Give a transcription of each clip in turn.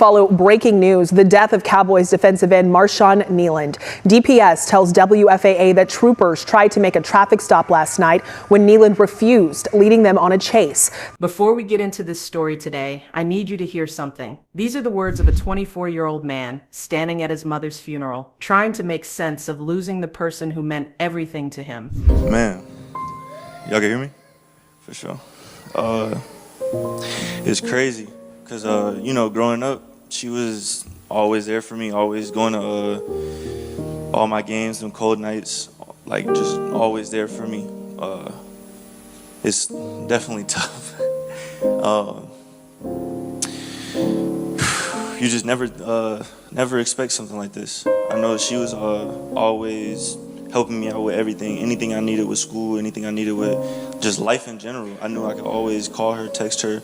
Follow breaking news, the death of Cowboys defensive end Marshawn Kneeland. DPS tells WFAA that troopers tried to make a traffic stop last night when Kneeland refused, leading them on a chase. Before we get into this story today, I need you to hear something. These are the words of a 24-year-old man standing at his mother's funeral, trying to make sense of losing the person who meant everything to him. Man, y'all can hear me? For sure. It's crazy, because, growing up, she was always there for me, always going to all my games, them cold nights, like just always there for me. It's definitely tough. You just never expect something like this. I know she was always helping me out with everything, anything I needed with school, anything I needed with just life in general. I knew I could always call her, text her,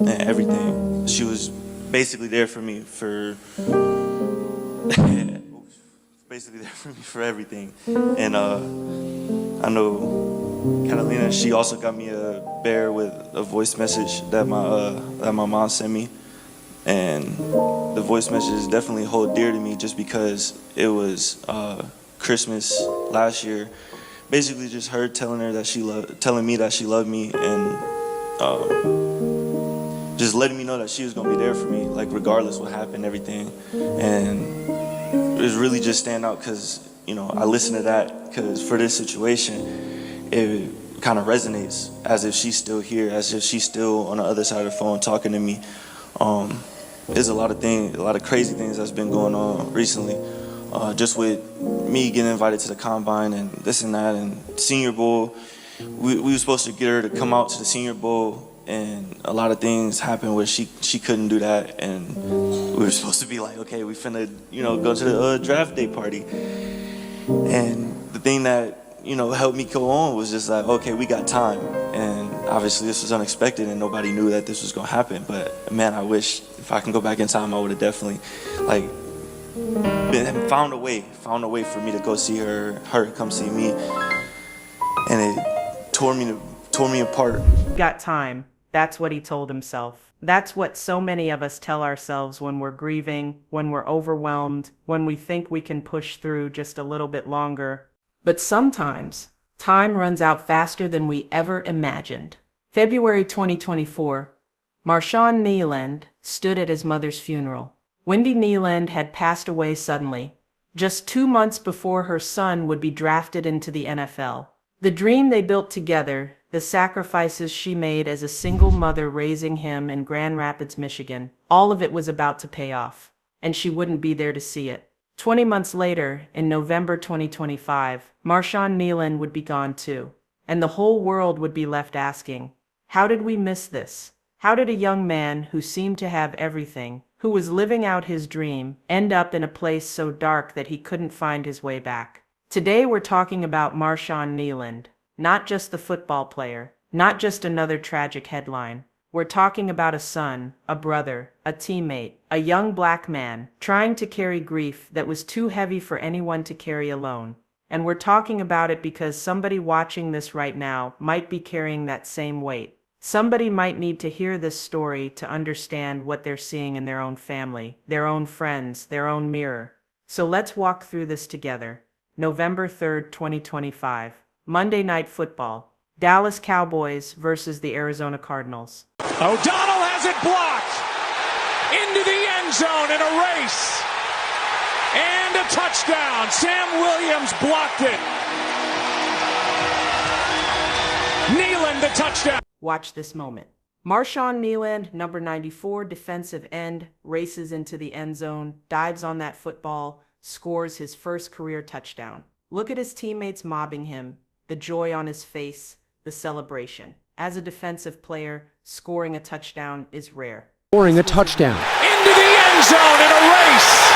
and everything. She was basically there for me for everything. And I know Catalina, she also got me a bear with a voice message that my mom sent me. And the voice messages definitely hold dear to me just because it was Christmas last year. Basically just her telling me that she loved me, and just letting me know that she was gonna be there for me, like regardless what happened, everything. And it was really just stand out because, I listened to that because for this situation, it kind of resonates as if she's still here, as if she's still on the other side of the phone talking to me. There's a lot of crazy things that's been going on recently. Just with me getting invited to the combine and this and that, and Senior Bowl. We were supposed to get her to come out to the Senior Bowl, and a lot of things happened where she couldn't do that, and we were supposed to be like, okay, we finna go to the draft day party. And the thing that helped me go on was just like, okay, we got time. And obviously this was unexpected and nobody knew that this was gonna happen, but man, I wish if I can go back in time, I would have definitely found a way for me to go see her come see me. And it tore me apart. Got time. That's what he told himself. That's what so many of us tell ourselves when we're grieving, when we're overwhelmed, when we think we can push through just a little bit longer. But sometimes, time runs out faster than we ever imagined. February 2024, Marshawn Kneeland stood at his mother's funeral. Wendy Kneeland had passed away suddenly, just 2 months before her son would be drafted into the NFL. The dream they built together, the sacrifices she made as a single mother raising him in Grand Rapids, Michigan, all of it was about to pay off, and she wouldn't be there to see it. 20 months later, in November 2025, Marshawn Kneeland would be gone too, and the whole world would be left asking, how did we miss this? How did a young man who seemed to have everything, who was living out his dream, end up in a place so dark that he couldn't find his way back? Today we're talking about Marshawn Kneeland, not just the football player, not just another tragic headline. We're talking about a son, a brother, a teammate, a young black man trying to carry grief that was too heavy for anyone to carry alone. And we're talking about it because somebody watching this right now might be carrying that same weight. Somebody might need to hear this story to understand what they're seeing in their own family, their own friends, their own mirror. So let's walk through this together. November 3rd, 2025. Monday Night Football. Dallas Cowboys versus the Arizona Cardinals. O'Donnell has it blocked. Into the end zone in a race. And a touchdown. Sam Williams blocked it. Kneeland the touchdown. Watch this moment. Marshawn Kneeland, number 94, defensive end, races into the end zone, dives on that football, scores his first career touchdown. Look at his teammates mobbing him, the joy on his face, the celebration. As a defensive player, scoring a touchdown is rare. Scoring a touchdown. Into the end zone in a race.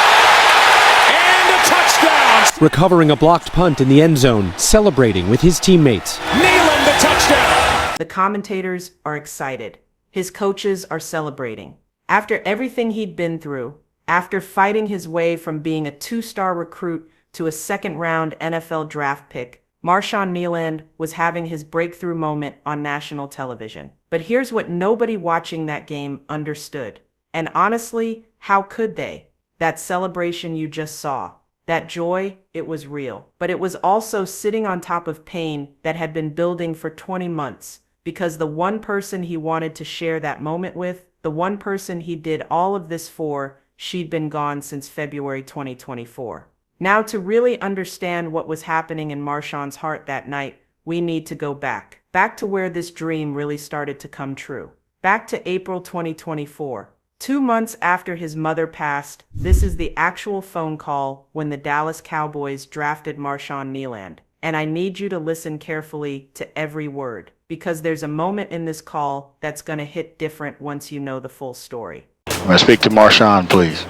And a touchdown. Recovering a blocked punt in the end zone, celebrating with his teammates. Kneeland the touchdown. The commentators are excited. His coaches are celebrating. After everything he'd been through, after fighting his way from being a 2-star recruit to a second-round NFL draft pick, Marshawn Kneeland was having his breakthrough moment on national television. But here's what nobody watching that game understood. And honestly, how could they? That celebration you just saw, that joy, it was real. But it was also sitting on top of pain that had been building for 20 months. Because the one person he wanted to share that moment with, the one person he did all of this for, she'd been gone since February 2024. Now, to really understand what was happening in Marshawn's heart that night, we need to go back to where this dream really started to come true. Back to April 2024. 2 months after his mother passed, this is the actual phone call when the Dallas Cowboys drafted Marshawn Kneeland. And I need you to listen carefully to every word, because there's a moment in this call that's going to hit different once you know the full story. May I speak to Marshawn, please?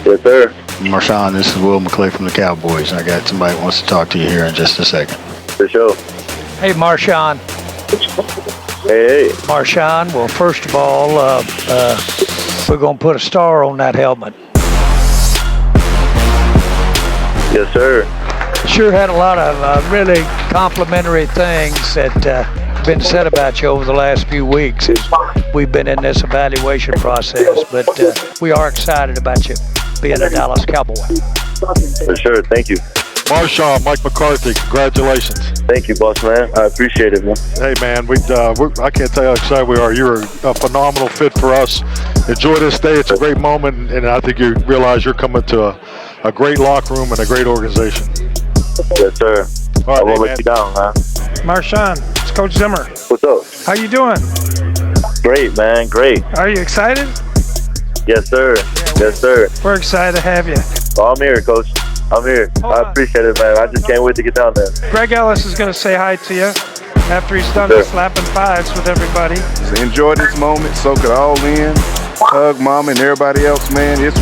Yes, sir. Marshawn, this is Will McClay from the Cowboys. I got somebody that wants to talk to you here in just a second. For sure. Hey, Marshawn. Hey. Marshawn, well, first of all, we're going to put a star on that helmet. Yes, sir. Sure had a lot of really complimentary things that been said about you over the last few weeks as we've been in this evaluation process, but we are excited about you being a Dallas Cowboy. For sure. Thank you. Marshawn, Mike McCarthy, congratulations. Thank you, boss man. I appreciate it, man. Hey, man, I can't tell you how excited we are. You're a phenomenal fit for us. Enjoy this day. It's a great moment, and I think you realize you're coming to a great locker room and a great organization. Yes, sir. All right, I won't man. let you down, man. Marshawn, it's Coach Zimmer. What's up? How you doing? Great, man. Great. Are you excited? Yes, sir. Yes, sir. We're excited to have you. Oh, I'm here, Coach. I'm here. I appreciate it, man. I just can't wait to get down there. Greg Ellis is going to say hi to you after he's done Sure. slapping fives with everybody. So enjoy this moment, soak it all in, hug mom and everybody else, man. It's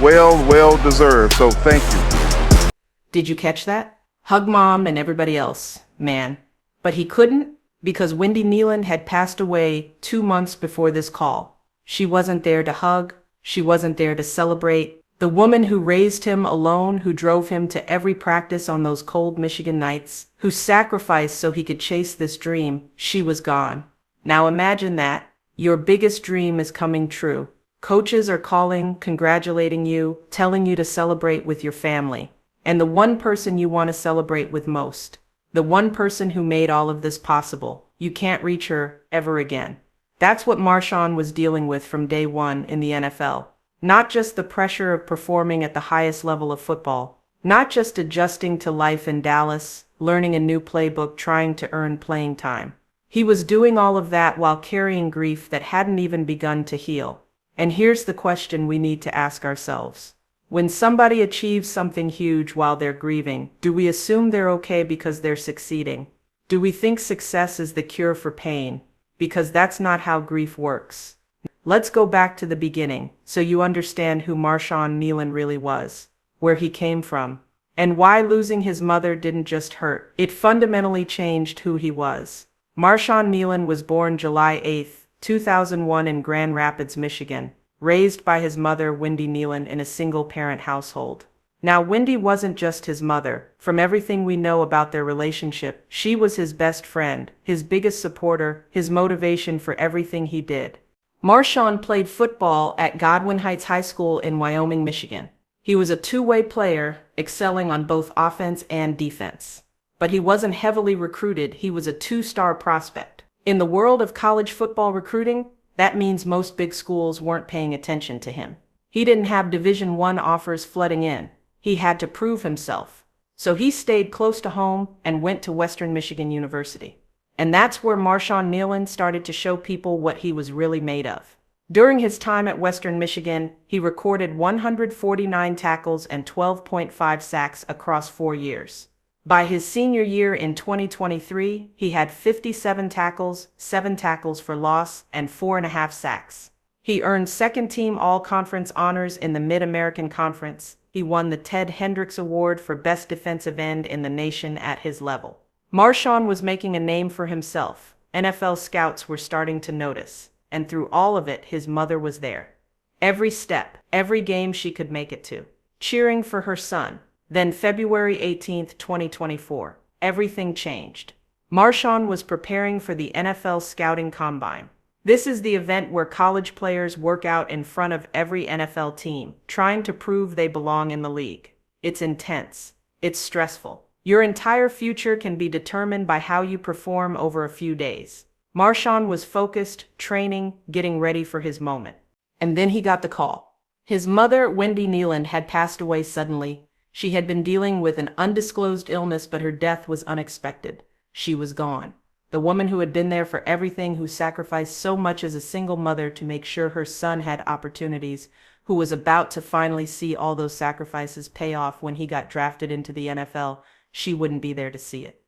well deserved. So thank you. Did you catch that? Hug mom and everybody else, man. But he couldn't because Wendy Kneeland had passed away 2 months before this call. She wasn't there to hug. She wasn't there to celebrate. The woman who raised him alone, who drove him to every practice on those cold Michigan nights, who sacrificed so he could chase this dream, she was gone. Now imagine that. Your biggest dream is coming true. Coaches are calling, congratulating you, telling you to celebrate with your family. And the one person you want to celebrate with most, the one person who made all of this possible, you can't reach her ever again. That's what Marshawn was dealing with from day one in the NFL. Not just the pressure of performing at the highest level of football, not just adjusting to life in Dallas, learning a new playbook, trying to earn playing time. He was doing all of that while carrying grief that hadn't even begun to heal. And here's the question we need to ask ourselves. When somebody achieves something huge while they're grieving, do we assume they're okay because they're succeeding? Do we think success is the cure for pain? Because that's not how grief works. Let's go back to the beginning so you understand who Marshawn Kneeland really was, where he came from, and why losing his mother didn't just hurt. It fundamentally changed who he was. Marshawn Kneeland was born July 8, 2001 in Grand Rapids, Michigan, raised by his mother, Wendy Kneeland, in a single-parent household. Now, Wendy wasn't just his mother. From everything we know about their relationship, she was his best friend, his biggest supporter, his motivation for everything he did. Marshawn played football at Godwin Heights High School in Wyoming, Michigan. He was a two-way player, excelling on both offense and defense. But he wasn't heavily recruited. He was a two-star prospect. In the world of college football recruiting, that means most big schools weren't paying attention to him. He didn't have Division I offers flooding in. He had to prove himself. So he stayed close to home and went to Western Michigan University. And that's where Marshawn Kneeland started to show people what he was really made of. During his time at Western Michigan, he recorded 149 tackles and 12.5 sacks across 4 years. By his senior year in 2023, he had 57 tackles, 7 tackles for loss, and 4.5 sacks. He earned second-team All-Conference honors in the Mid-American Conference. He won the Ted Hendricks Award for Best Defensive End in the nation at his level. Marshawn was making a name for himself. NFL scouts were starting to notice. And through all of it, his mother was there. Every step, every game she could make it to, cheering for her son. Then February 18, 2024. everything changed. Marshawn was preparing for the NFL Scouting Combine. This is the event where college players work out in front of every NFL team, trying to prove they belong in the league. It's intense. It's stressful. Your entire future can be determined by how you perform over a few days. Marshawn was focused, training, getting ready for his moment. And then he got the call. His mother, Wendy Kneeland, had passed away suddenly. She had been dealing with an undisclosed illness, but her death was unexpected. She was gone. The woman who had been there for everything, who sacrificed so much as a single mother to make sure her son had opportunities, who was about to finally see all those sacrifices pay off when he got drafted into the NFL, she wouldn't be there to see it.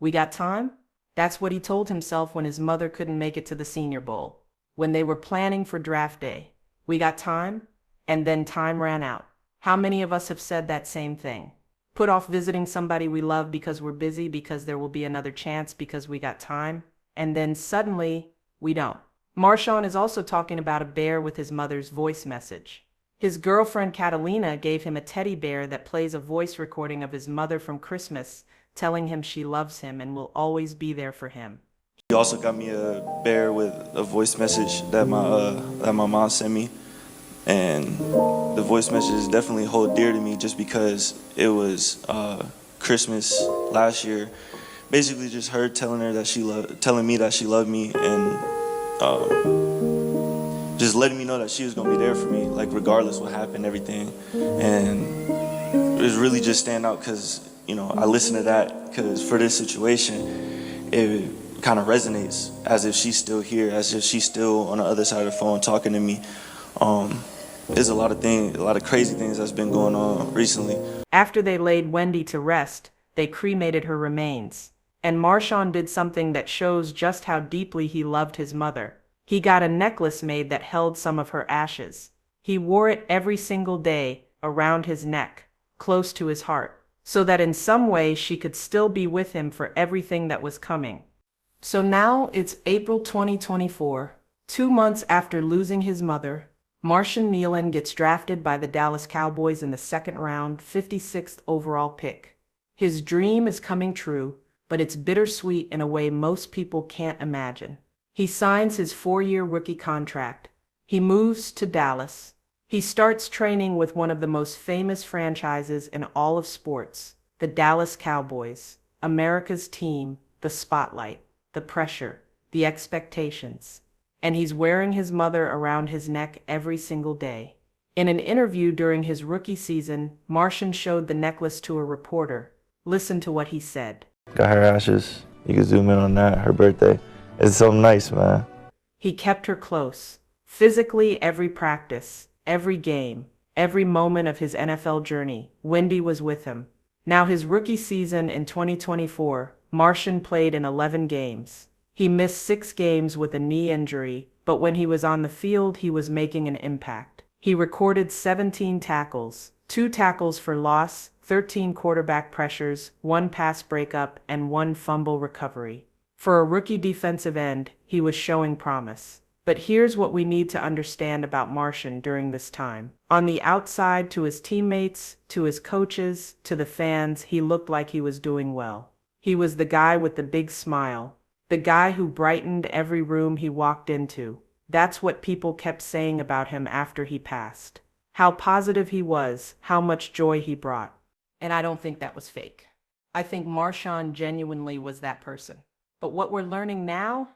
We got time? That's what he told himself when his mother couldn't make it to the Senior Bowl. When they were planning for draft day. We got time? And then time ran out. How many of us have said that same thing? Put off visiting somebody we love because we're busy, because there will be another chance, because we got time, and then suddenly, we don't. Marshawn is also talking about a bear with his mother's voice message. His girlfriend Catalina gave him a teddy bear that plays a voice recording of his mother from Christmas, telling him she loves him and will always be there for him. He also got me a bear with a voice message that my mom sent me. And the voice messages definitely hold dear to me just because it was Christmas last year. Basically just her telling me that she loved me, and just letting me know that she was gonna be there for me, like regardless what happened, everything. And it was really just stand out because, you know, I listened to that because for this situation, it kind of resonates as if she's still here, as if she's still on the other side of the phone talking to me. There's a lot of crazy things that's been going on recently. After they laid Wendy to rest, they cremated her remains. And Marshawn did something that shows just how deeply he loved his mother. He got a necklace made that held some of her ashes. He wore it every single day around his neck, close to his heart, so that in some way she could still be with him for everything that was coming. So now it's April 2024, 2 months after losing his mother. Marshawn Kneeland gets drafted by the Dallas Cowboys in the second round, 56th overall pick. His dream is coming true, but it's bittersweet in a way most people can't imagine. He signs his 4-year rookie contract. He moves to Dallas. He starts training with one of the most famous franchises in all of sports, the Dallas Cowboys, America's team, the spotlight, the pressure, the expectations. And he's wearing his mother around his neck every single day. In an interview during his rookie season, Marshawn showed the necklace to a reporter. Listen to what he said. Got her ashes. You can zoom in on that, her birthday. It's so nice, man. He kept her close. Physically, every practice, every game, every moment of his NFL journey, Wendy was with him. Now his rookie season in 2024, Marshawn played in 11 games. He missed 6 games with a knee injury, but when he was on the field, he was making an impact. He recorded 17 tackles, 2 tackles for loss, 13 quarterback pressures, 1 pass breakup, and 1 fumble recovery. For a rookie defensive end, he was showing promise. But here's what we need to understand about Marshawn during this time. On the outside, to his teammates, to his coaches, to the fans, he looked like he was doing well. He was the guy with the big smile. The guy who brightened every room he walked into. That's what people kept saying about him after he passed. How positive he was, how much joy he brought. And I don't think that was fake. I think Marshawn genuinely was that person. But what we're learning now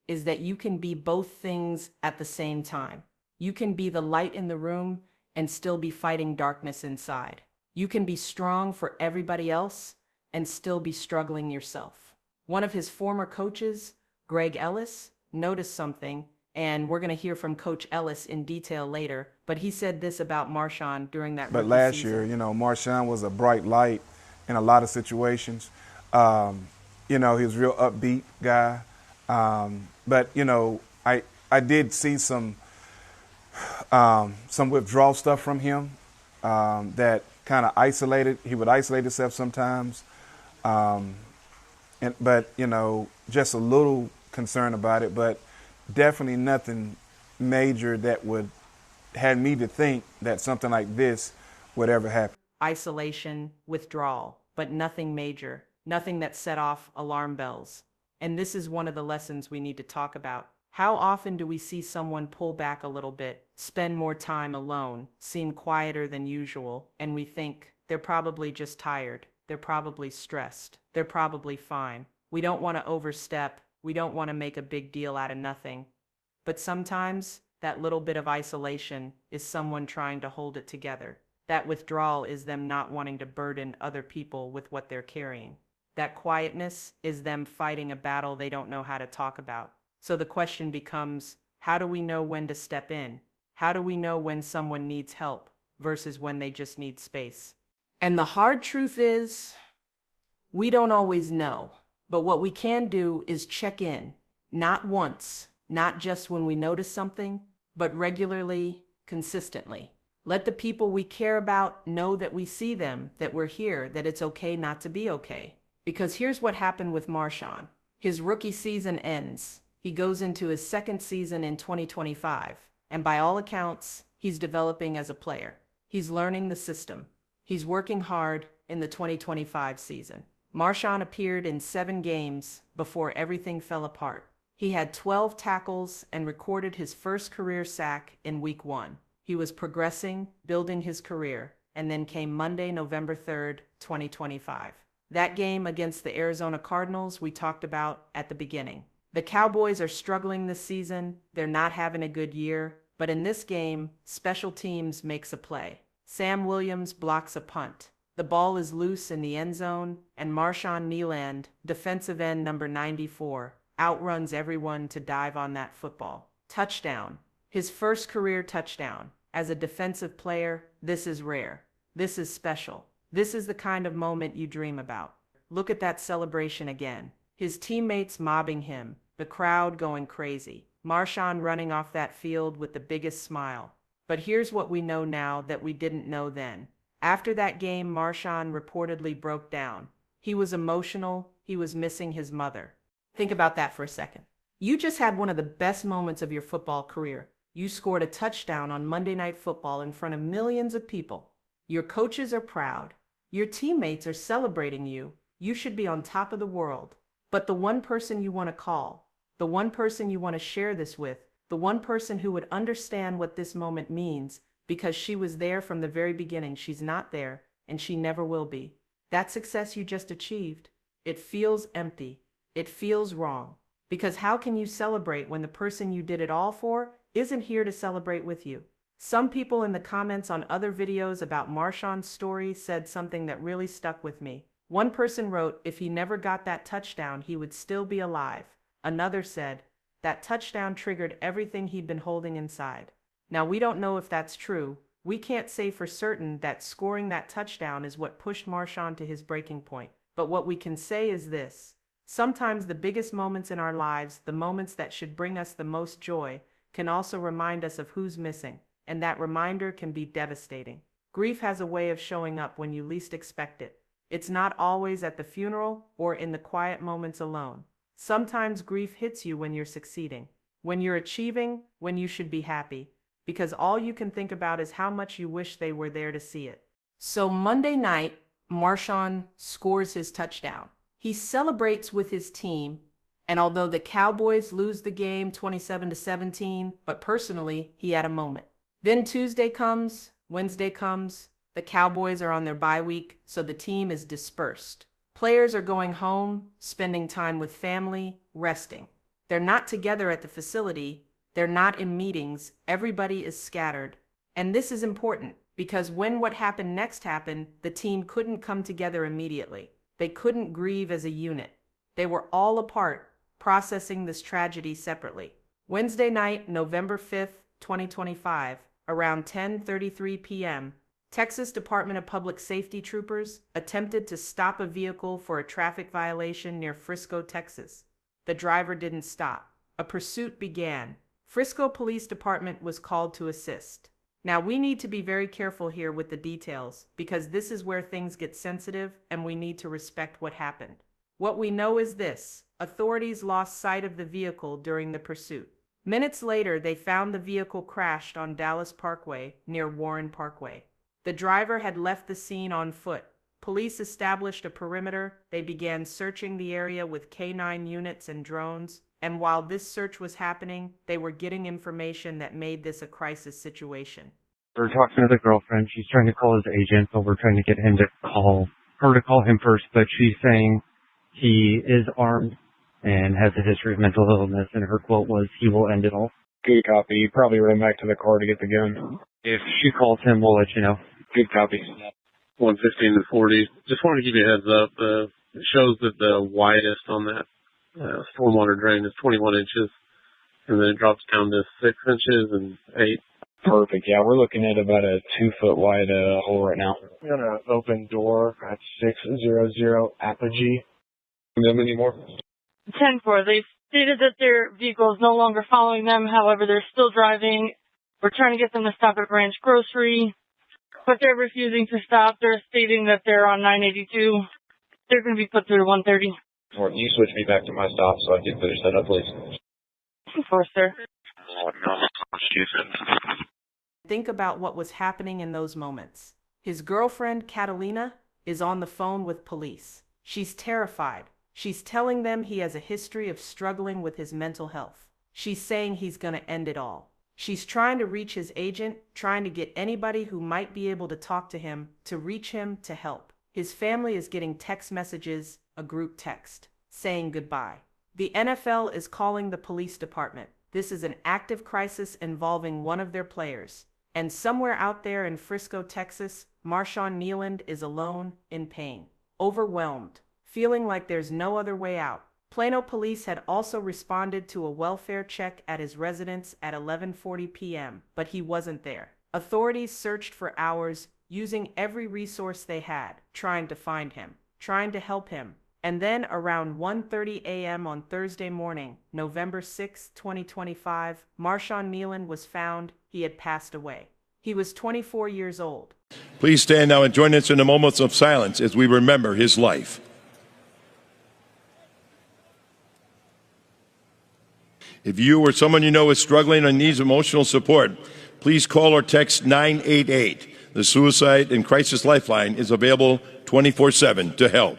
is that you can be both things at the same time. You can be the light in the room and still be fighting darkness inside. You can be strong for everybody else and still be struggling yourself. One of his former coaches, Greg Ellis, noticed something, and we're going to hear from Coach Ellis in detail later, but he said this about Marshawn during that rookie But last season. year, you know, Marshawn was a bright light in a lot of situations. You know, he was a real upbeat guy. But, you know, I did see some withdrawal stuff from him that kind of isolated. He would isolate himself sometimes. But, you know, just a little concern about it, but definitely nothing major that would have me to think that something like this would ever happen. Isolation, withdrawal, but nothing major. nothing that set off alarm bells. And this is one of the lessons we need to talk about. How often do we see someone pull back a little bit, spend more time alone, seem quieter than usual, and we think they're probably just tired, they're probably stressed, they're probably fine. We don't want to overstep, we don't want to make a big deal out of nothing. But sometimes that little bit of isolation is someone trying to hold it together. That withdrawal is them not wanting to burden other people with what they're carrying. That quietness is them fighting a battle they don't know how to talk about. So the question becomes, how do we know when to step in? How do we know when someone needs help versus when they just need space? And the hard truth is, we don't always know. But what we can do is check in, not once, not just when we notice something, but regularly, consistently. Let the people we care about know that we see them, that we're here, that it's okay not to be okay. Because here's what happened with Marshawn. His rookie season ends. He goes into his second season in 2025, and by all accounts, he's developing as a player. He's learning the system. He's working hard in the 2025 season. Marshawn appeared in 7 games before everything fell apart. He had 12 tackles and recorded his first career sack in week 1. He was progressing, building his career, and then came Monday, November 3rd, 2025. That game against the Arizona Cardinals we talked about at the beginning. The Cowboys are struggling this season. They're not having a good year. But in this game, special teams makes a play. Sam Williams blocks a punt. The ball is loose in the end zone, and Marshawn Kneeland, defensive end number 94, outruns everyone to dive on that football. Touchdown. His first career touchdown. As a defensive player, this is rare. This is special. This is the kind of moment you dream about. Look at that celebration again. His teammates mobbing him, the crowd going crazy. Marshawn running off that field with the biggest smile. But here's what we know now that we didn't know then. After that game, Marshawn reportedly broke down. He was emotional. He was missing his mother. Think about that for a second. You just had one of the best moments of your football career. You scored a touchdown on Monday Night Football in front of millions of people. Your coaches are proud. Your teammates are celebrating you. You should be on top of the world. But the one person you want to call, the one person you want to share this with, the one person who would understand what this moment means, because she was there from the very beginning, she's not there, and she never will be. That success you just achieved, it feels empty. It feels wrong. Because how can you celebrate when the person you did it all for isn't here to celebrate with you? Some people in the comments on other videos about Marshawn's story said something that really stuck with me. One person wrote, if he never got that touchdown, he would still be alive. Another said, that touchdown triggered everything he'd been holding inside. Now, we don't know if that's true. We can't say for certain that scoring that touchdown is what pushed Marshawn to his breaking point. But what we can say is this. Sometimes the biggest moments in our lives, the moments that should bring us the most joy, can also remind us of who's missing. And that reminder can be devastating. Grief has a way of showing up when you least expect it. It's not always at the funeral or in the quiet moments alone. Sometimes grief hits you when you're succeeding, when you're achieving, when you should be happy, because all you can think about is how much you wish they were there to see it. So Monday night, Marshawn scores his touchdown. He celebrates with his team, and although the Cowboys lose the game 27-17, but personally, he had a moment. Then Tuesday comes, Wednesday comes, the Cowboys are on their bye week, so the team is dispersed. Players are going home, spending time with family, resting. They're not together at the facility, they're not in meetings, everybody is scattered. And this is important, because when what happened next happened, the team couldn't come together immediately. They couldn't grieve as a unit. They were all apart, processing this tragedy separately. Wednesday night, November 5th, 2025, around 10:33 p.m., Texas Department of Public Safety troopers attempted to stop a vehicle for a traffic violation near Frisco, Texas. The driver didn't stop. A pursuit began. Frisco Police Department was called to assist. Now, we need to be very careful here with the details, because this is where things get sensitive and we need to respect what happened. What we know is this: authorities lost sight of the vehicle during the pursuit. Minutes later, they found the vehicle crashed on Dallas Parkway near Warren Parkway. The driver had left the scene on foot. Police established a perimeter. They began searching the area with K9 units and drones. And while this search was happening, they were getting information that made this a crisis situation. We're talking to the girlfriend. She's trying to call his agent, but we're trying to get him to call him first. But she's saying he is armed and has a history of mental illness, and her quote was, "He will end it all." Good copy. You probably run back to the car to get the gun. If she calls him, we'll let you know. Good copy. 115 to 40. Just wanted to give you a heads up. It shows that the widest on that stormwater drain is 21 inches, and then it drops down to 6 inches and 8. Perfect. Yeah, we're looking at about a 2-foot wide hole right now. We're going to open door at 600 Apogee. Them anymore? 10-4. They've stated that their vehicle is no longer following them. However, they're still driving. We're trying to get them to stop at Branch Grocery, but they're refusing to stop. They're stating that they're on 982. They're going to be put through to 130. Can you switch me back to my stop so I can finish that up, please? Of course, sir. Think about what was happening in those moments. His girlfriend, Catalina, is on the phone with police. She's terrified. She's telling them he has a history of struggling with his mental health. She's saying he's going to end it all. She's trying to reach his agent, trying to get anybody who might be able to talk to him, to reach him, to help. His family is getting text messages, a group text, saying goodbye. The NFL is calling the police department. This is an active crisis involving one of their players. And somewhere out there in Frisco, Texas, Marshawn Kneeland is alone, in pain, overwhelmed, feeling like there's no other way out. Plano police had also responded to a welfare check at his residence at 11:40 p.m., but he wasn't there. Authorities searched for hours, using every resource they had, trying to find him, trying to help him. And then around 1:30 a.m. on Thursday morning, November 6, 2025, Marshawn Kneeland was found. He had passed away. He was 24 years old. Please stand now and join us in a moment of silence as we remember his life. If you or someone you know is struggling and needs emotional support, please call or text 988. The Suicide and Crisis Lifeline is available 24/7 to help.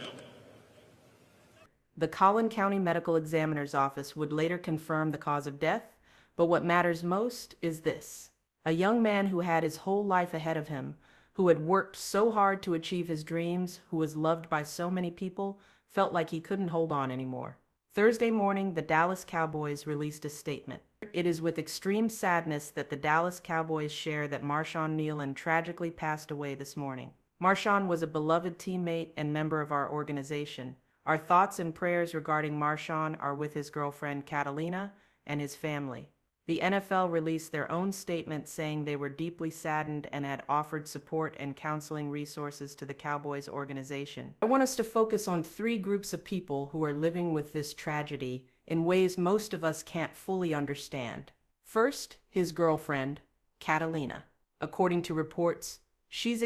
The Collin County Medical Examiner's Office would later confirm the cause of death, but what matters most is this. A young man who had his whole life ahead of him, who had worked so hard to achieve his dreams, who was loved by so many people, felt like he couldn't hold on anymore. Thursday morning, the Dallas Cowboys released a statement. It is with extreme sadness that the Dallas Cowboys share that Marshawn Kneeland tragically passed away this morning. Marshawn was a beloved teammate and member of our organization. Our thoughts and prayers regarding Marshawn are with his girlfriend Catalina and his family. The NFL released their own statement saying they were deeply saddened and had offered support and counseling resources to the Cowboys organization. I want us to focus on 3 groups of people who are living with this tragedy in ways most of us can't fully understand. First, his girlfriend, Catalina. According to reports, she's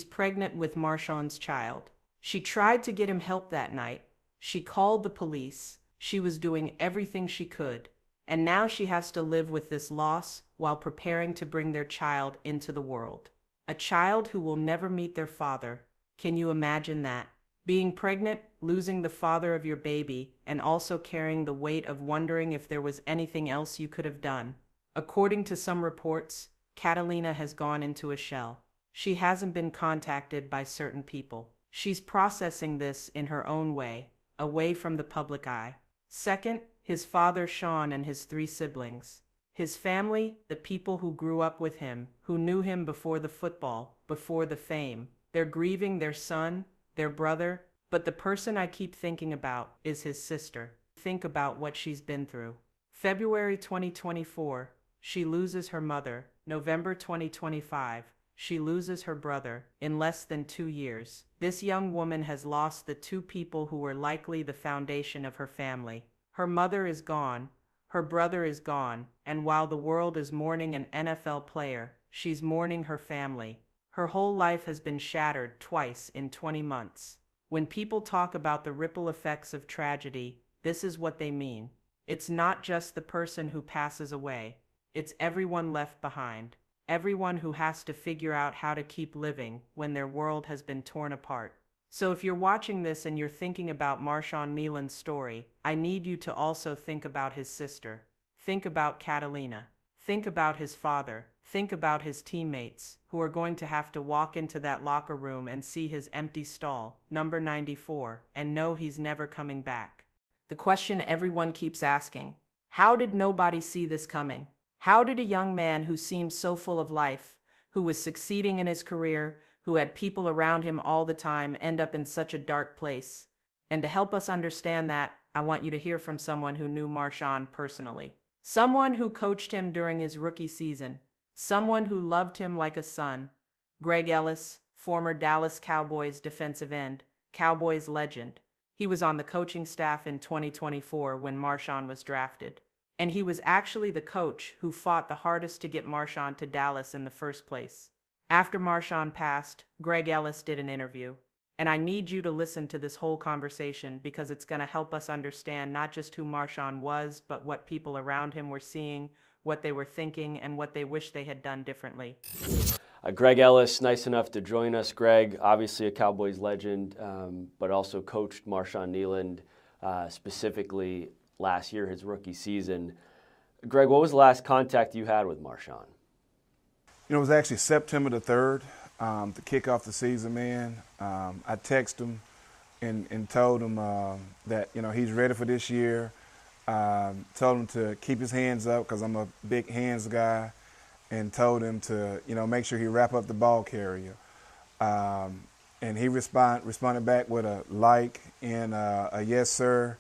pregnant with Marshawn's child. She tried to get him help that night. She called the police. She was doing everything she could. And now she has to live with this loss while preparing to bring their child into the world. A child who will never meet their father. Can you imagine that? Being pregnant, losing the father of your baby, and also carrying the weight of wondering if there was anything else you could have done. According to some reports, Catalina has gone into a shell. She hasn't been contacted by certain people. She's processing this in her own way, away from the public eye. Second, his father Sean and his 3 siblings. His family, the people who grew up with him, who knew him before the football, before the fame. They're grieving their son, their brother, but the person I keep thinking about is his sister. Think about what she's been through. February 2024, she loses her mother. November 2025, she loses her brother. In less than 2 years, this young woman has lost the 2 people who were likely the foundation of her family. Her mother is gone, her brother is gone, and while the world is mourning an NFL player, she's mourning her family. Her whole life has been shattered twice in 20 months. When people talk about the ripple effects of tragedy, this is what they mean. It's not just the person who passes away, it's everyone left behind. everyone who has to figure out how to keep living when their world has been torn apart. So if you're watching this and you're thinking about Marshawn Kneeland's story, I need you to also think about his sister. Think about Catalina. Think about his father. Think about his teammates, who are going to have to walk into that locker room and see his empty stall, number 94, and know he's never coming back. The question everyone keeps asking: how did nobody see this coming? How did a young man who seemed so full of life, who was succeeding in his career, who had people around him all the time, end up in such a dark place? And to help us understand that, I want you to hear from someone who knew Marshawn personally. Someone who coached him during his rookie season. Someone who loved him like a son. Greg Ellis, former Dallas Cowboys defensive end, Cowboys legend. He was on the coaching staff in 2024 when Marshawn was drafted. And he was actually the coach who fought the hardest to get Marshawn to Dallas in the first place. After Marshawn passed, Greg Ellis did an interview. And I need you to listen to this whole conversation because it's going to help us understand not just who Marshawn was, but what people around him were seeing, what they were thinking, and what they wish they had done differently. Greg Ellis, nice enough to join us. Greg, obviously a Cowboys legend, but also coached Marshawn Kneeland specifically last year, his rookie season. Greg, what was the last contact you had with Marshawn? It was actually September the 3rd, to kick off the season, man. I texted him and told him that, he's ready for this year. Told him to keep his hands up because I'm a big hands guy, and told him to, make sure he wrap up the ball carrier. And he responded back with a like and a yes, sir,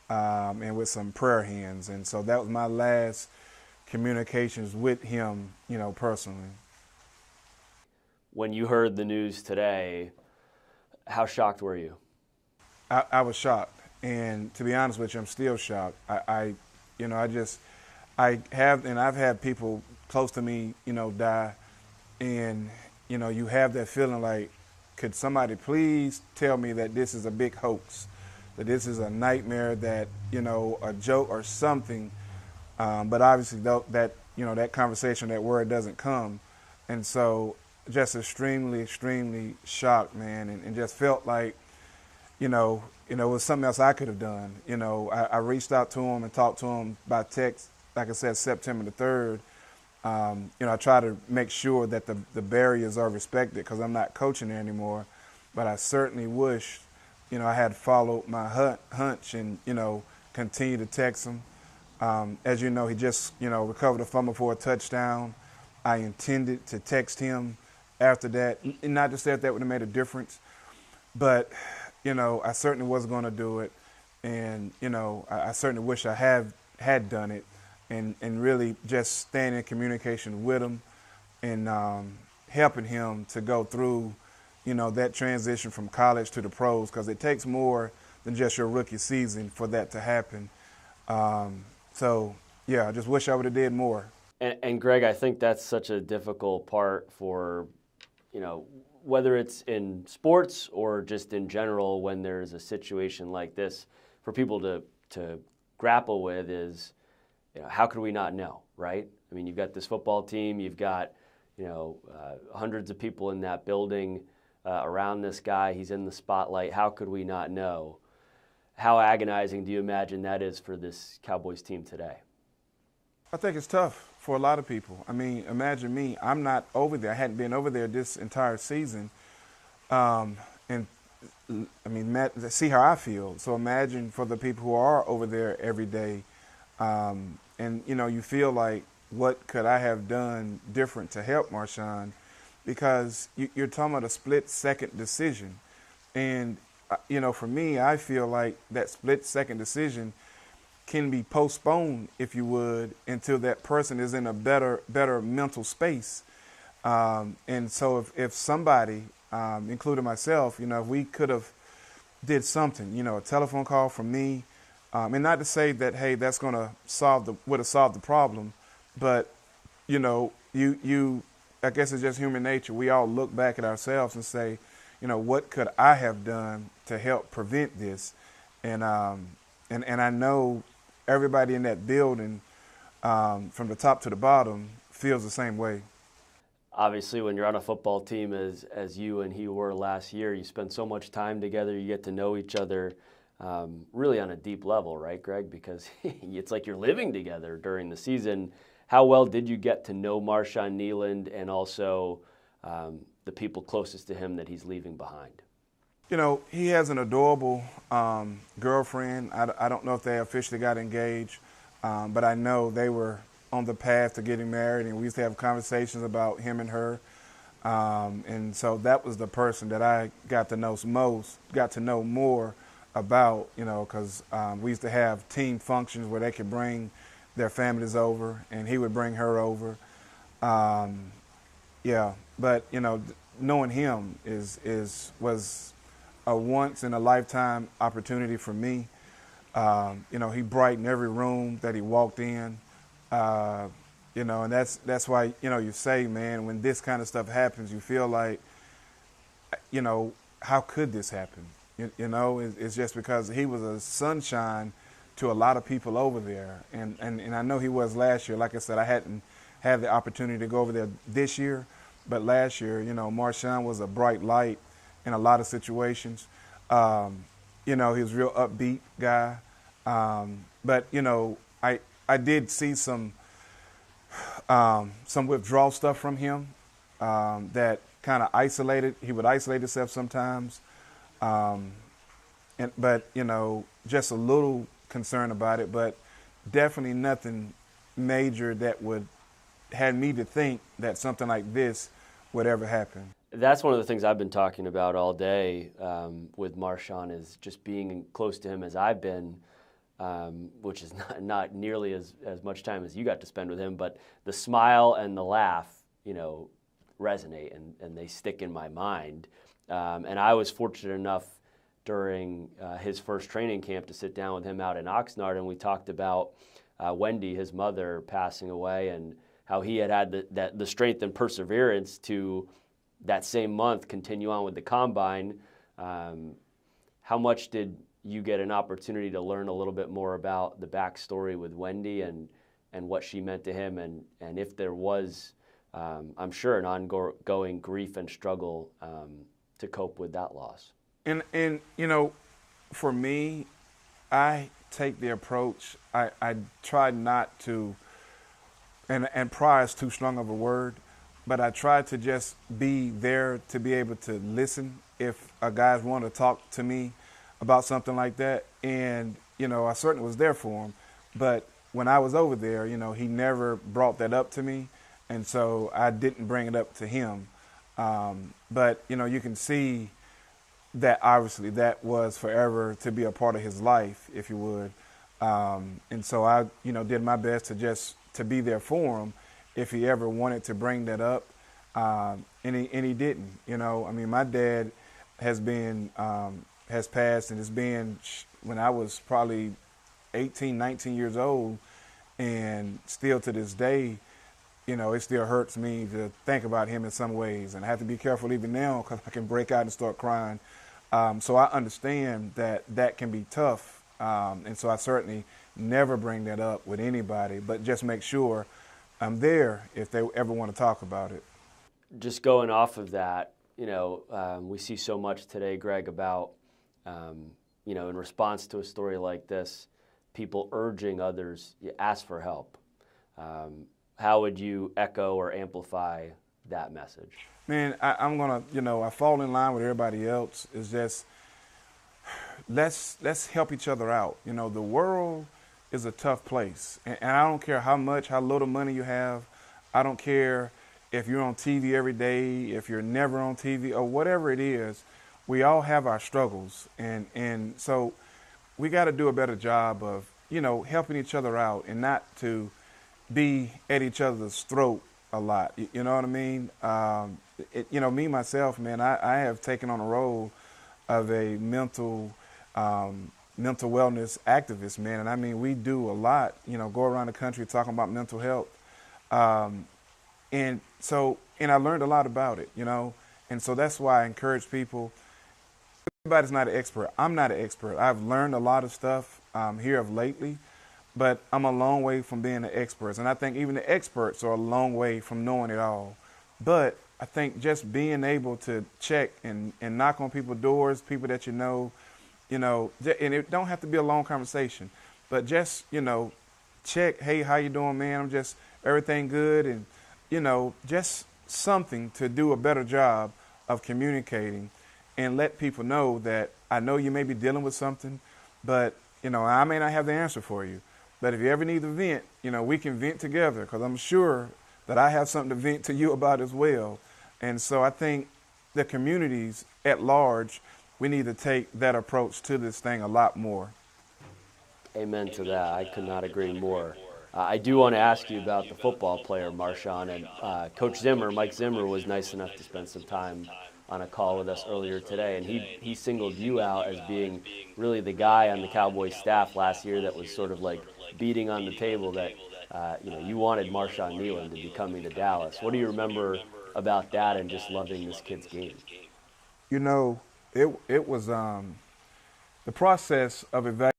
and with some prayer hands. And so that was my last communications with him, personally. When you heard the news today, how shocked were you? I was shocked. And to be honest with you, I'm still shocked. I've had people close to me, die, and, you have that feeling like, could somebody please tell me that this is a big hoax, that this is a nightmare, that, a joke or something. But obviously that conversation, that word doesn't come. And so just extremely, extremely shocked, man, and just felt like, it was something else I could have done. I reached out to him and talked to him by text, like I said, September the 3rd. I try to make sure that the barriers are respected because I'm not coaching there anymore. But I certainly wish, I had followed my hunch and, continue to text him. As you know, he just, recovered a fumble for a touchdown. I intended to text him after that, and not to say that would have made a difference, but, I certainly wasn't going to do it. And, I certainly wish I had done it and really just staying in communication with him and helping him to go through, that transition from college to the pros, because it takes more than just your rookie season for that to happen. So, yeah, I just wish I would have did more. And Greg, I think that's such a difficult part for, whether it's in sports or just in general when there's a situation like this, for people to grapple with is, how could we not know, right? I mean, you've got this football team, you've got, hundreds of people in that building around this guy. He's in the spotlight. How could we not know? How agonizing do you imagine that is for this Cowboys team today? I think it's tough for a lot of people. I mean, imagine me. I'm not over there. I hadn't been over there this entire season. And, I mean, see how I feel. So imagine for the people who are over there every day. And, you feel like, what could I have done different to help Marshawn? Because you're talking about a split-second decision. And, for me, I feel like that split-second decision can be postponed, if you would, until that person is in a better mental space. And so if somebody, including myself, if we could have did something, a telephone call from me, and not to say that, hey, that's going to would have solved the problem, but, I guess it's just human nature. We all look back at ourselves and say, what could I have done to help prevent this? And I know everybody in that building, from the top to the bottom, feels the same way. obviously when you're on a football team as you and he were last year, you spend so much time together, you get to know each other really on a deep level, right, Greg? Because it's like you're living together during the season. How well did you get to know Marshawn Kneeland and also the people closest to him that he's leaving behind? You know, he has an adorable girlfriend. I don't know if they officially got engaged, but I know they were on the path to getting married, and we used to have conversations about him and her. And so that was the person that I got to know more about, you know, because we used to have team functions where they could bring their families over, and he would bring her over. Yeah, but, you know, knowing him was a once-in-a-lifetime opportunity for me. You know, he brightened every room that he walked in. You know, and that's why, you know, you say, man, when this kind of stuff happens, you feel like, you know, how could this happen? You know, it's just because he was a sunshine to a lot of people over there. And I know he was last year. Like I said, I hadn't had the opportunity to go over there this year. But last year, you know, Marshawn was a bright light in a lot of situations. You know, he was a real upbeat guy. But, you know, I did see some withdrawal stuff from him that kind of isolated. He would isolate himself sometimes. But, you know, just a little concern about it, but definitely nothing major that would had me to think that something like this would ever happen. That's one of the things I've been talking about all day with Marshawn is just being close to him as I've been, which is not nearly as much time as you got to spend with him, but the smile and the laugh, you know, resonate and they stick in my mind. And I was fortunate enough during his first training camp to sit down with him out in Oxnard, and we talked about Wendy, his mother, passing away, and how he had the strength and perseverance to that same month continue on with the combine. How much did you get an opportunity to learn a little bit more about the backstory with Wendy and what she meant to him, and if there was, I'm sure, an ongoing grief and struggle to cope with that loss? And you know, for me, I take the approach, I try not to, and pry is too strong of a word, but I try to just be there to be able to listen if a guys want to talk to me about something like that. And, you know, I certainly was there for him, but when I was over there, you know, he never brought that up to me, and so I didn't bring it up to him. But, you know, you can see that obviously that was forever to be a part of his life, if you would. And so I, you know, did my best to be there for him if he ever wanted to bring that up. And he didn't, you know. I mean, my dad has passed, and it's been when I was probably 18, 19 years old, and still to this day, you know, it still hurts me to think about him in some ways, and I have to be careful even now because I can break out and start crying. So I understand that can be tough, and so I certainly never bring that up with anybody, but just make sure I'm there if they ever want to talk about it. Just going off of that, you know, we see so much today, Greg, about, you know, in response to a story like this, people urging others, ask for help. How would you echo or amplify that message? Man, I'm going to, you know, I fall in line with everybody else. It's just, let's help each other out. You know, the world is a tough place. And I don't care how little money you have. I don't care if you're on TV every day, if you're never on TV, or whatever it is. We all have our struggles. And so we got to do a better job of, you know, helping each other out and not to be at each other's throat a lot. You know what I mean? You know, me, myself, man, I have taken on a role of a mental wellness activist, man. And I mean, we do a lot, you know, go around the country talking about mental health. And I learned a lot about it, you know. And so that's why I encourage people. Everybody's not an expert. I'm not an expert. I've learned a lot of stuff here of lately, but I'm a long way from being an expert. And I think even the experts are a long way from knowing it all. But I think just being able to check and knock on people's doors, people that you know, and it don't have to be a long conversation, but just, check, hey, how you doing, man? I'm just, everything good? And, just something to do a better job of communicating and let people know that I know you may be dealing with something, but, I may not have the answer for you. But if you ever need to vent, we can vent together, because I'm sure that I have something to vent to you about as well. And so I think the communities at large, we need to take that approach to this thing a lot more. Amen to that. I could not agree more. I do want to ask you about the football player, Marshawn, and Coach Zimmer, Mike Zimmer, was nice enough to spend some time on a call with us earlier today, and he singled you out as being really the guy on the Cowboys staff last year that was sort of like beating on the table that you wanted Marshawn Kneeland to be coming to Dallas. What do you remember about that and just loving this kid's game? It was the process of evaluating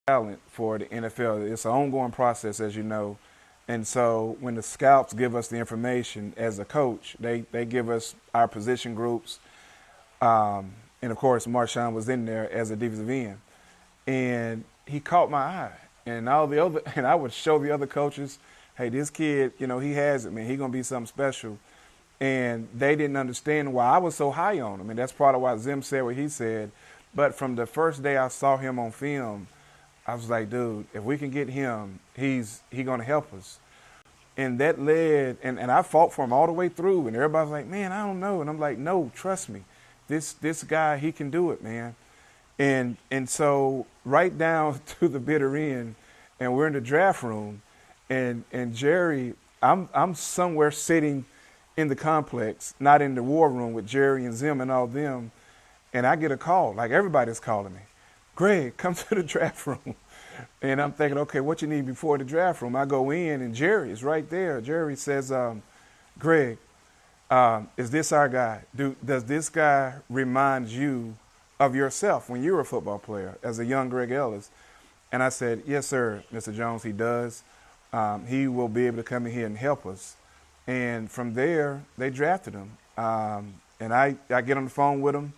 talent for the NFL. It's an ongoing process, as you know. And so when the scouts give us the information as a coach, they give us our position groups. And, of course, Marshawn was in there as a defensive end. And he caught my eye. And I would show the other coaches, hey, this kid, he has it, man. He's going to be something special. And they didn't understand why I was so high on him. And that's part of why Zim said what he said. But from the first day I saw him on film, I was like, dude, if we can get him, he's going to help us. And that led, and I fought for him all the way through. And everybody's like, man, I don't know. And I'm like, no, trust me. This guy, he can do it, man. And so right down to the bitter end, and we're in the draft room, and Jerry, I'm somewhere sitting in the complex, not in the war room with Jerry and Zim and all them, and I get a call, like everybody's calling me. Greg, come to the draft room. And I'm thinking, okay, what you need before the draft room? I go in, and Jerry is right there. Jerry says, Greg, is this our guy? Does this guy remind you of yourself when you were a football player as a young Greg Ellis? And I said, yes, sir, Mr. Jones, he does. He will be able to come in here and help us. And from there, they drafted him. And I get on the phone with him,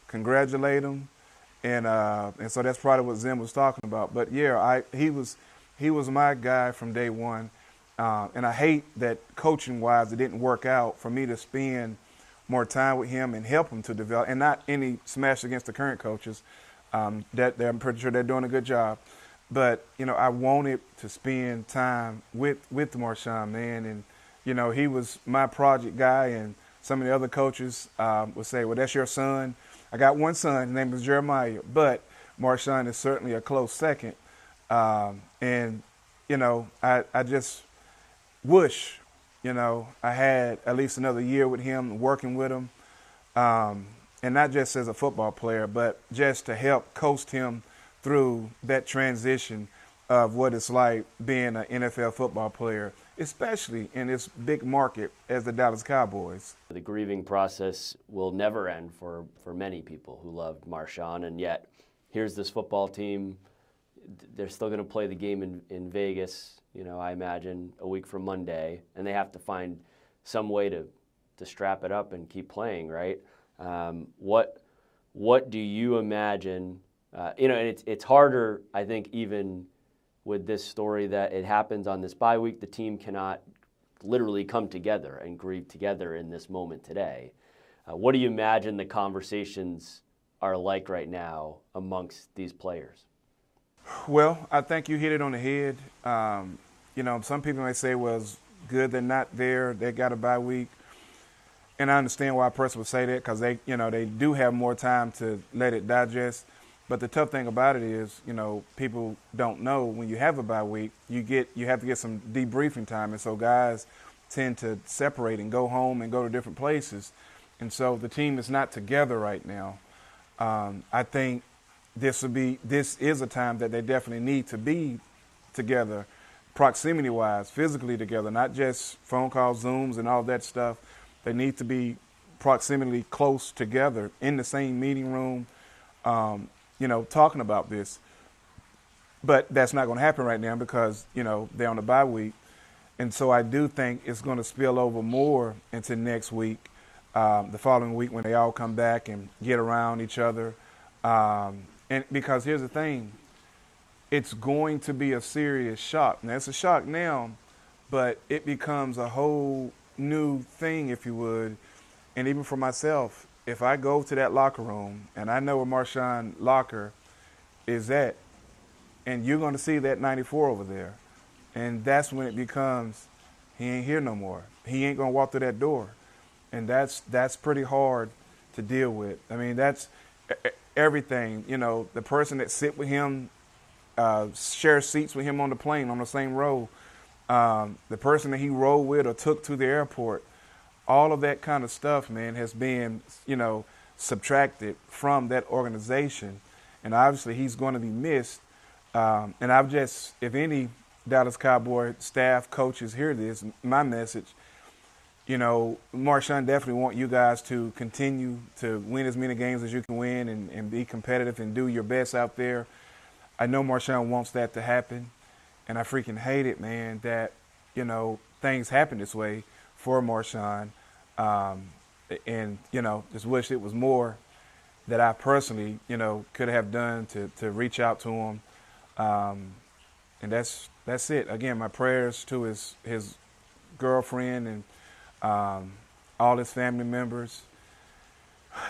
congratulate him. And so that's probably what Zim was talking about. But yeah, he was my guy from day one. And I hate that coaching-wise it didn't work out for me to spend more time with him and help him to develop. And not any smash against the current coaches. I'm pretty sure they're doing a good job. But I wanted to spend time with Marshawn, man. And he was my project guy. And some of the other coaches would say, well, that's your son. I got one son, his name is Jeremiah, but Marshawn is certainly a close second. And I just wish, I had at least another year with him, working with him, and not just as a football player, but just to help coach him through that transition of what it's like being an NFL football player, especially in this big market as the Dallas Cowboys. The grieving process will never end for many people who loved Marshawn, and yet here's this football team. They're still going to play the game in Vegas, I imagine, a week from Monday, and they have to find some way to strap it up and keep playing, right? What do you imagine? And it's harder, I think, even with this story that it happens on this bye week. The team cannot literally come together and grieve together in this moment today. What do you imagine the conversations are like right now amongst these players? Well, I think you hit it on the head. Some people may say, well, it's good they're not there. They got a bye week. And I understand why a person would say that, because they do have more time to let it digest. But the tough thing about it is, people don't know when you have a bye week, you have to get some debriefing time. And so guys tend to separate and go home and go to different places. And so the team is not together right now. I think this is a time that they definitely need to be together, proximity-wise, physically together, not just phone calls, Zooms, and all that stuff. They need to be proximity close together in the same meeting room, talking about this. But that's not going to happen right now because, they're on the bye week. And so I do think it's going to spill over more into next week, the following week when they all come back and get around each other. And because here's the thing, it's going to be a serious shock. Now, it's a shock now, but it becomes a whole new thing, if you would. And even for myself, if I go to that locker room and I know where Marshawn locker is at, and you're going to see that 94 over there, and that's when it becomes, he ain't here no more. He ain't going to walk through that door. And that's pretty hard to deal with. I mean, that's everything. You know, the person that sit with him, share seats with him on the plane on the same row, the person that he rode with or took to the airport, all of that kind of stuff, man, has been, you know, subtracted from that organization. And obviously he's going to be missed. And I've just, if any Dallas Cowboy staff, coaches hear this, my message, you know, Marshawn definitely want you guys to continue to win as many games as you can win and be competitive and do your best out there. I know Marshawn wants that to happen, and I freaking hate it, man, that, you know, things happen this way for Marshawn. And, you know, just wish it was more that I personally, you know, could have done to reach out to him. And that's it. Again, my prayers to his girlfriend and all his family members,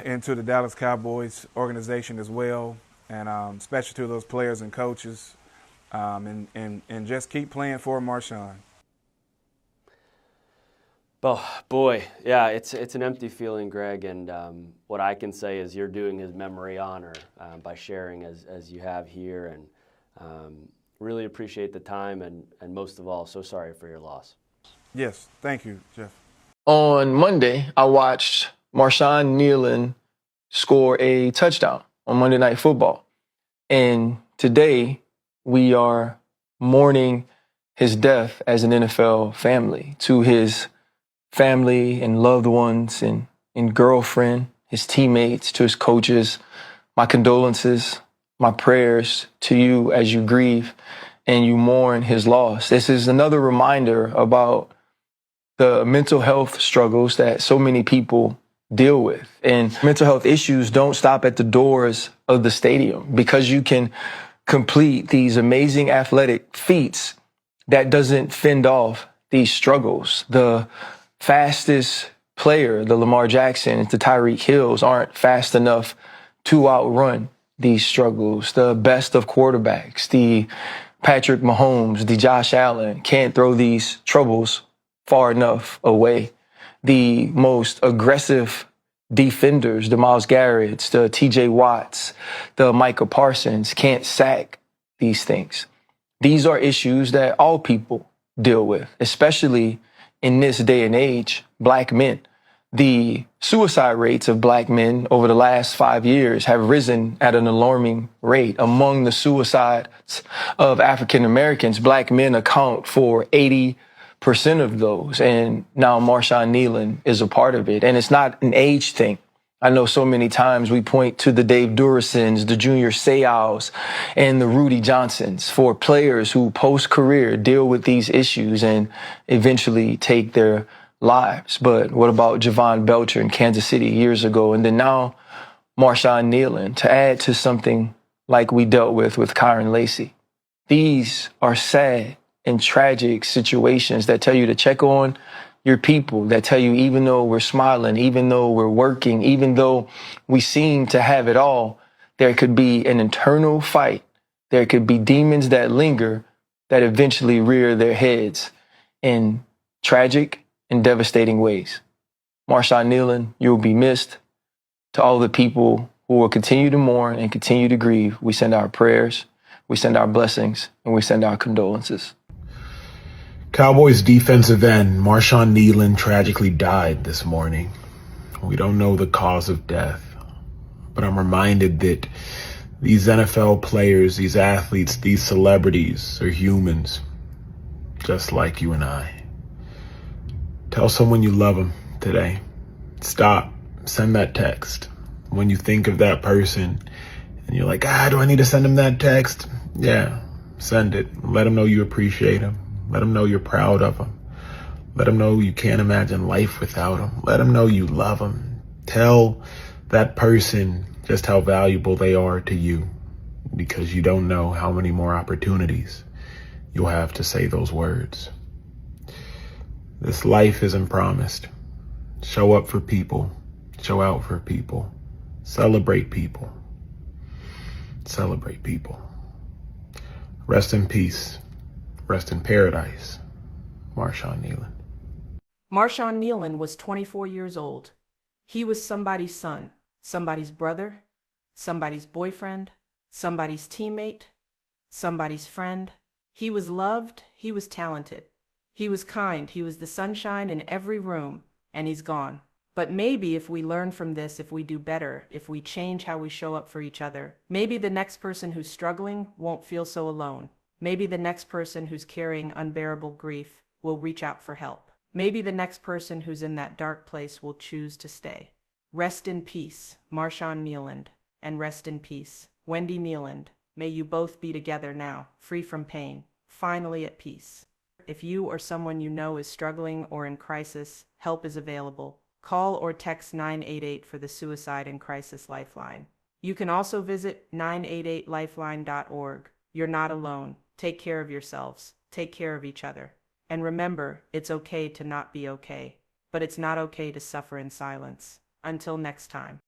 and to the Dallas Cowboys organization as well, and especially to those players and coaches, and just keep playing for Marshawn. Oh, boy, yeah, it's an empty feeling, Greg, and what I can say is you're doing his memory honor by sharing as you have here, and really appreciate the time, and most of all, so sorry for your loss. Yes, thank you, Jeff. On Monday, I watched Marshawn Kneeland score a touchdown on Monday Night Football. And today, we are mourning his death as an NFL family. To his family and loved ones and girlfriend, his teammates, to his coaches, my condolences, my prayers to you as you grieve and you mourn his loss. This is another reminder about the mental health struggles that so many people deal with. And mental health issues don't stop at the doors of the stadium. Because you can complete these amazing athletic feats, that doesn't fend off these struggles. The fastest player, the Lamar Jacksons, the Tyreek Hills, aren't fast enough to outrun these struggles. The best of quarterbacks, the Patrick Mahomes, the Josh Allen, can't throw these troubles far enough away. The most aggressive defenders, the Myles Garretts, the TJ Watts, the Micah Parsons, can't sack these things. These are issues that all people deal with, especially in this day and age, black men. The suicide rates of black men over the last 5 years have risen at an alarming rate. Among the suicides of African Americans, black men account for 80% of those. And now Marshawn Kneeland is a part of it. And it's not an age thing. I know so many times we point to the Dave Durisons, the Junior Seaus, and the Rudy Johnsons for players who post-career deal with these issues and eventually take their lives. But what about Javon Belcher in Kansas City years ago? And then now Marshawn Kneeland, to add to something like we dealt with Kyron Lacy. These are sad and tragic situations that tell you to check on your people, that tell you even though we're smiling, even though we're working, even though we seem to have it all, there could be an internal fight. There could be demons that linger that eventually rear their heads in tragic and devastating ways. Marshawn Kneeland, you will be missed. To all the people who will continue to mourn and continue to grieve, we send our prayers, we send our blessings, and we send our condolences. Cowboys defensive end Marshawn Kneeland tragically died this morning. We don't know the cause of death, but I'm reminded that these NFL players, these athletes, these celebrities are humans, just like you and I. Tell someone you love them today. Stop. Send that text. When you think of that person and you're like, do I need to send them that text? Yeah, send it. Let them know you appreciate them. Let them know you're proud of them. Let them know you can't imagine life without them. Let them know you love them. Tell that person just how valuable they are to you, because you don't know how many more opportunities you'll have to say those words. This life isn't promised. Show up for people. Show out for people. Celebrate people. Celebrate people. Rest in peace. Rest in paradise. Marshawn Kneeland. Marshawn Kneeland was 24 years old. He was somebody's son, somebody's brother, somebody's boyfriend, somebody's teammate, somebody's friend. He was loved, he was talented. He was kind, he was the sunshine in every room, and he's gone. But maybe if we learn from this, if we do better, if we change how we show up for each other, maybe the next person who's struggling won't feel so alone. Maybe the next person who's carrying unbearable grief will reach out for help. Maybe the next person who's in that dark place will choose to stay. Rest in peace, Marshawn Kneeland, and rest in peace, Wendy Kneeland. May you both be together now, free from pain, finally at peace. If you or someone you know is struggling or in crisis, help is available. Call or text 988 for the Suicide and Crisis Lifeline. You can also visit 988lifeline.org. You're not alone. Take care of yourselves. Take care of each other. And remember, it's okay to not be okay, but it's not okay to suffer in silence. Until next time.